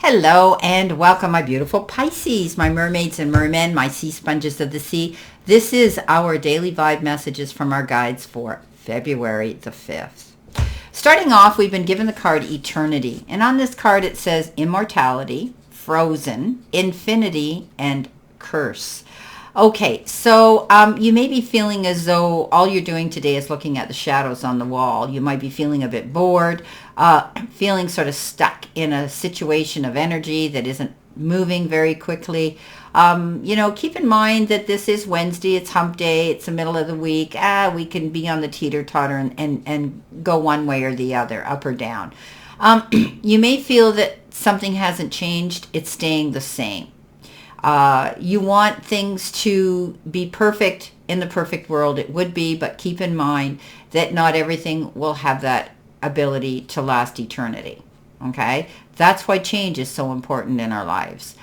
Hello and welcome, my beautiful Pisces, my mermaids and mermen, my sea sponges of the sea. This is our daily vibe messages from our guides for February the 5th. Starting off, we've been given the card Eternity. And on this card, it says Immortality, Frozen, Infinity, and Curse. Okay, so you may be feeling as though all you're doing today is looking at the shadows on the wall. You might be feeling a bit bored, feeling sort of stuck in a situation of energy that isn't moving very quickly. Keep in mind that this is Wednesday, it's hump day, it's the middle of the week. We can be on the teeter-totter and go one way or the other, up or down. You may feel that something hasn't changed, it's staying the same. You want things to be perfect in the perfect world. It would be, but keep in mind that not everything will have that ability to last eternity. Okay? That's why change is so important in our lives.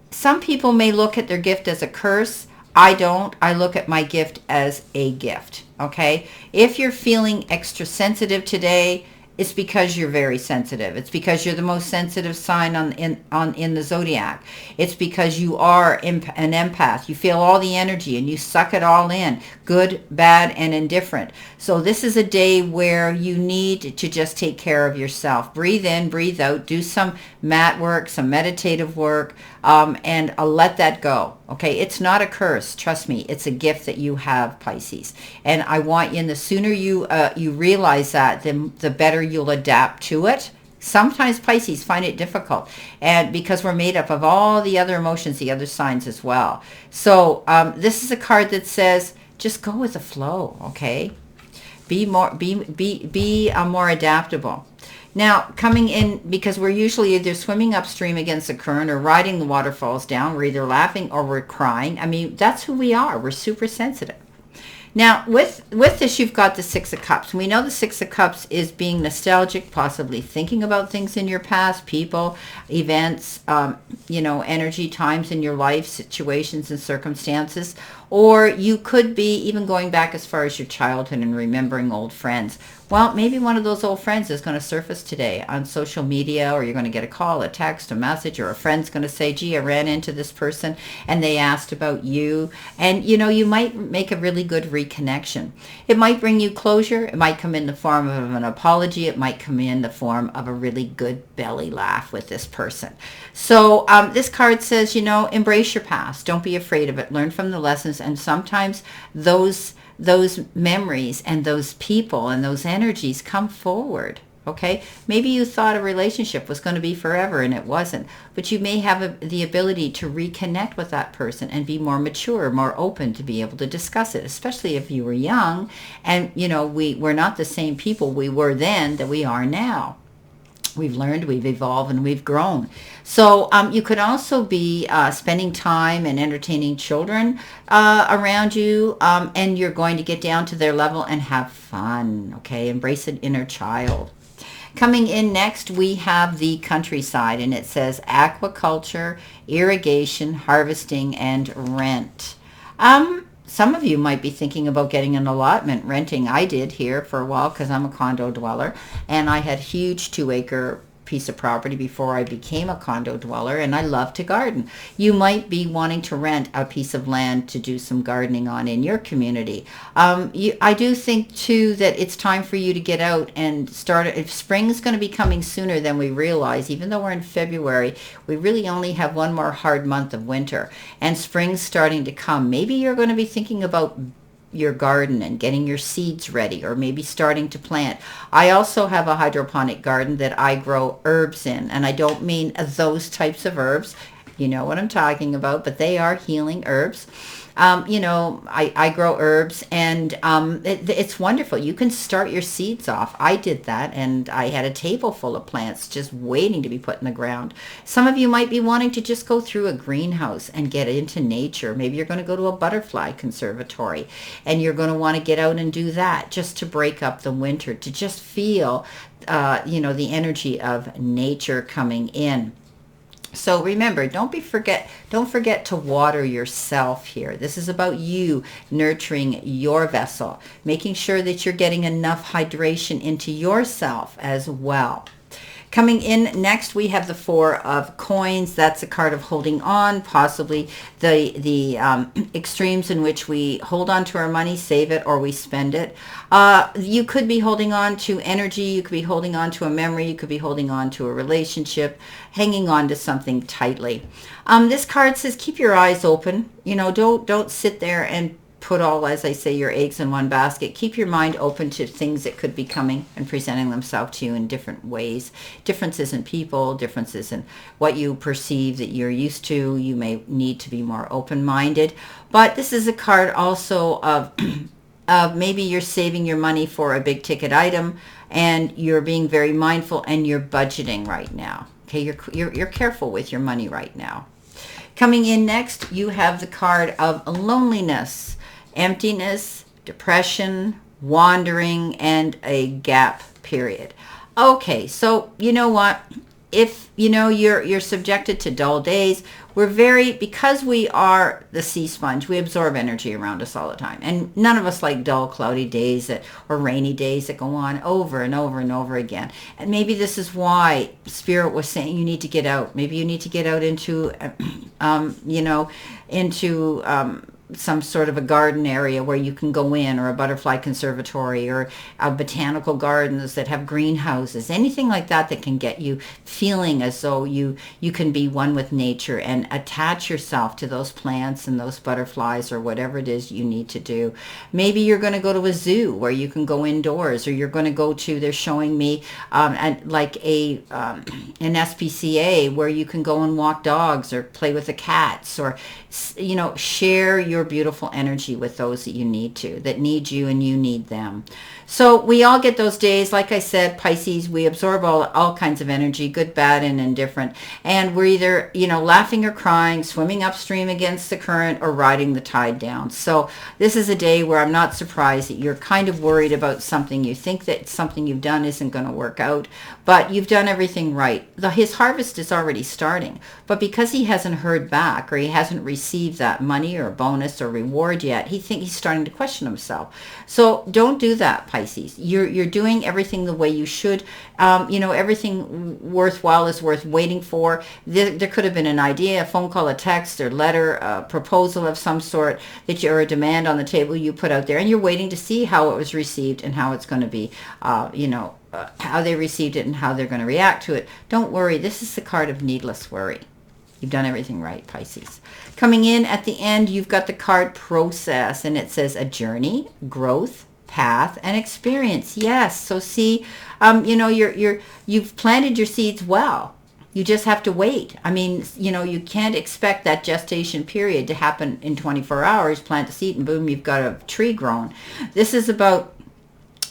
Some people may look at their gift as a curse. I don't. I look at my gift as a gift. Okay? If you're feeling extra sensitive today, it's because you're very sensitive. It's because you're the most sensitive sign in the zodiac. It's because you are an empath. You feel all the energy and you suck it all in, good, bad, and indifferent. So this is a day where you need to just take care of yourself. Breathe in, breathe out, do some mat work, some meditative work, and let that go. Okay, it's not a curse. Trust me, it's a gift that you have, Pisces. And I want you, and the sooner you realize that, the better you'll adapt to it. Sometimes Pisces find it difficult, and because we're made up of all the other emotions, the other signs as well. So this is a card that says, just go with the flow. Okay, be more adaptable. Now, coming in, because we're usually either swimming upstream against the current or riding the waterfalls down. We're either laughing or we're crying. I mean, that's who we are. We're super sensitive. Now, with this, you've got the Six of Cups. We know the Six of Cups is being nostalgic, possibly thinking about things in your past, people, events, energy, times in your life, situations and circumstances. Or you could be even going back as far as your childhood and remembering old friends. Well, maybe one of those old friends is going to surface today on social media, or you're going to get a call, a text, a message, or a friend's going to say, gee, I ran into this person and they asked about you. And, you might make a really good reconnection. It might bring you closure. It might come in the form of an apology. It might come in the form of a really good belly laugh with this person. So this card says, embrace your past. Don't be afraid of it. Learn from the lessons. And sometimes those memories and those people and those energies come forward. Okay, maybe you thought a relationship was going to be forever and it wasn't, but you may have the ability to reconnect with that person and be more mature, more open to be able to discuss it, especially if you were young and we're not the same people we were then that we are now. We've learned, we've evolved, and we've grown. So you could also be spending time and entertaining children around you, and you're going to get down to their level and have fun, okay? Embrace an inner child. Coming in next, we have the countryside, and it says aquaculture, irrigation, harvesting, and rent. Some of you might be thinking about getting an allotment, renting. I did here for a while because I'm a condo dweller, and I had a huge 2-acre piece of property before I became a condo dweller, and I love to garden. You might be wanting to rent a piece of land to do some gardening on in your community. I do think too that it's time for you to get out and start. If spring is going to be coming sooner than we realize, even though we're in February, we really only have one more hard month of winter, and spring's starting to come. Maybe you're going to be thinking about your garden and getting your seeds ready, or maybe starting to plant. I also have a hydroponic garden that I grow herbs in, and I don't mean those types of herbs. You know what I'm talking about, but they are healing herbs. I grow herbs, and it's wonderful. You can start your seeds off. I did that, and I had a table full of plants just waiting to be put in the ground. Some of you might be wanting to just go through a greenhouse and get into nature. Maybe you're going to go to a butterfly conservatory, and you're going to want to get out and do that just to break up the winter, to just feel, the energy of nature coming in. So remember, don't forget to water yourself here. This is about you nurturing your vessel, making sure that you're getting enough hydration into yourself as well. Coming in next, we have the Four of Coins. That's a card of holding on, possibly the extremes in which we hold on to our money, save it, or we spend it. You could be holding on to energy. You could be holding on to a memory. You could be holding on to a relationship, hanging on to something tightly. This card says keep your eyes open. You know, don't sit there and put all, as I say, your eggs in one basket. Keep your mind open to things that could be coming and presenting themselves to you in different ways. Differences in people, differences in what you perceive that you're used to. You may need to be more open-minded. But this is a card also of maybe you're saving your money for a big ticket item and you're being very mindful and you're budgeting right now. Okay, you're careful with your money right now. Coming in next, you have the card of loneliness, emptiness, depression, wandering, and a gap period. Okay, so you know what? If you know you're subjected to dull days, because we are the sea sponge, we absorb energy around us all the time. And none of us like dull, cloudy days or rainy days that go on over and over and over again. And maybe this is why Spirit was saying you need to get out. Maybe you need to get out into, some sort of a garden area where you can go in, or a butterfly conservatory, or botanical gardens that have greenhouses, anything like that that can get you feeling as though you can be one with nature and attach yourself to those plants and those butterflies or whatever it is you need to do. Maybe you're going to go to a zoo where you can go indoors, or you're going to go to, they're showing me an SPCA where you can go and walk dogs or play with the cats, or share your beautiful energy with those that need you and you need them. So we all get those days. Like I said, Pisces, we absorb all kinds of energy, good, bad, and indifferent. And we're either, laughing or crying, swimming upstream against the current, or riding the tide down. So this is a day where I'm not surprised that you're kind of worried about something. You think that something you've done isn't going to work out, but you've done everything right. His harvest is already starting, but because he hasn't heard back, or he hasn't received that money or bonus or reward yet, he's starting to question himself. So don't do that, Pisces. You're doing everything the way you should. Everything worthwhile is worth waiting for. There could have been an idea, a phone call, a text, or letter, a proposal of some sort or a demand on the table you put out there, and you're waiting to see how it was received and how it's going to be, how they received it and how they're going to react to it. Don't worry. This is the card of needless worry. You've done everything right, Pisces. Coming in at the end, you've got the card Process, and it says a journey, growth, path, and experience. Yes. So see, you've planted your seeds well. You just have to wait. I mean, you can't expect that gestation period to happen in 24 hours. Plant a seed and boom, you've got a tree grown. This is about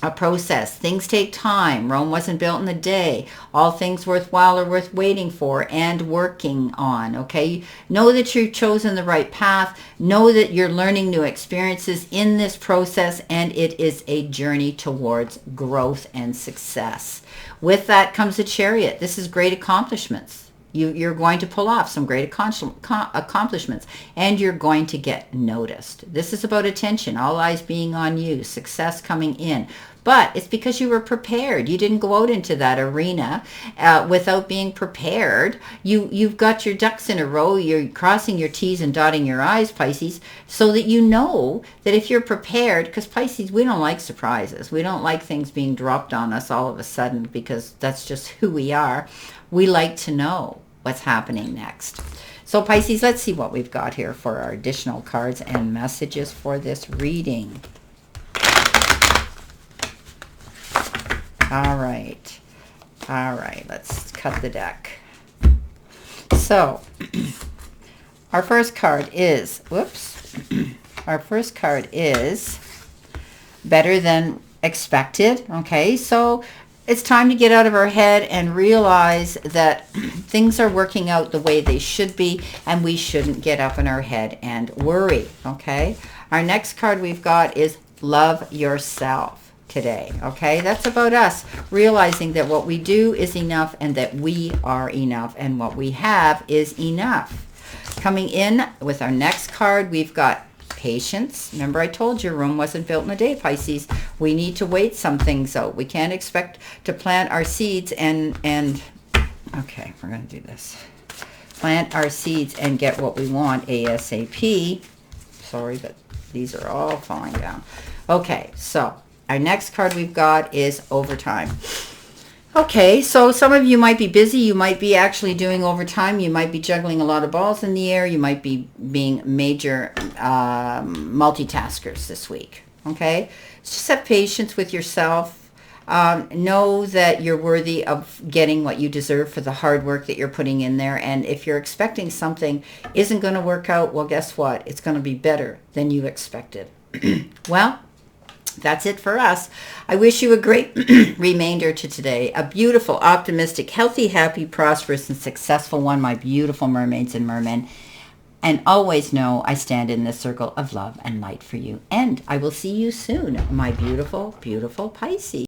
a process. Things take time. Rome wasn't built in a day. All things worthwhile are worth waiting for and working on. Okay? Know that you've chosen the right path. Know that you're learning new experiences in this process, and it is a journey towards growth and success. With that comes a Chariot. This is great accomplishments. You're going to pull off some great accomplishments, and you're going to get noticed. This is about attention, all eyes being on you, success coming in. But it's because you were prepared. You didn't go out into that arena without being prepared. You've got your ducks in a row. You're crossing your T's and dotting your I's, Pisces, so that you know that if you're prepared, because Pisces, we don't like surprises. We don't like things being dropped on us all of a sudden, because that's just who we are. We like to know what's happening next. So Pisces, let's see what we've got here for our additional cards and messages for this reading. All right, let's cut the deck. So our first card is, our first card is better than expected. Okay, so it's time to get out of our head and realize that things are working out the way they should be, and we shouldn't get up in our head and worry. Okay, our next card we've got is Love Yourself today. Okay, that's about us realizing that what we do is enough, and that we are enough, and what we have is enough. Coming in with our next card, we've got Patience. Remember, I told you Rome wasn't built in a day, Pisces. We need to wait some things out. We can't expect to plant our seeds and Okay, we're going to do this. Plant our seeds and get what we want ASAP. Sorry, but these are all falling down. Okay, so our next card we've got is overtime. Okay, so some of you might be busy. You might be actually doing overtime. You might be juggling a lot of balls in the air. You might be being major multitaskers this week. Okay, just have patience with yourself. Know that you're worthy of getting what you deserve for the hard work that you're putting in there. And if you're expecting something isn't going to work out, well, guess what? It's going to be better than you expected. Well, that's it for us. I wish you a great remainder to today. A beautiful, optimistic, healthy, happy, prosperous, and successful one, my beautiful mermaids and mermen. And always know I stand in this circle of love and light for you. And I will see you soon, my beautiful, beautiful Pisces.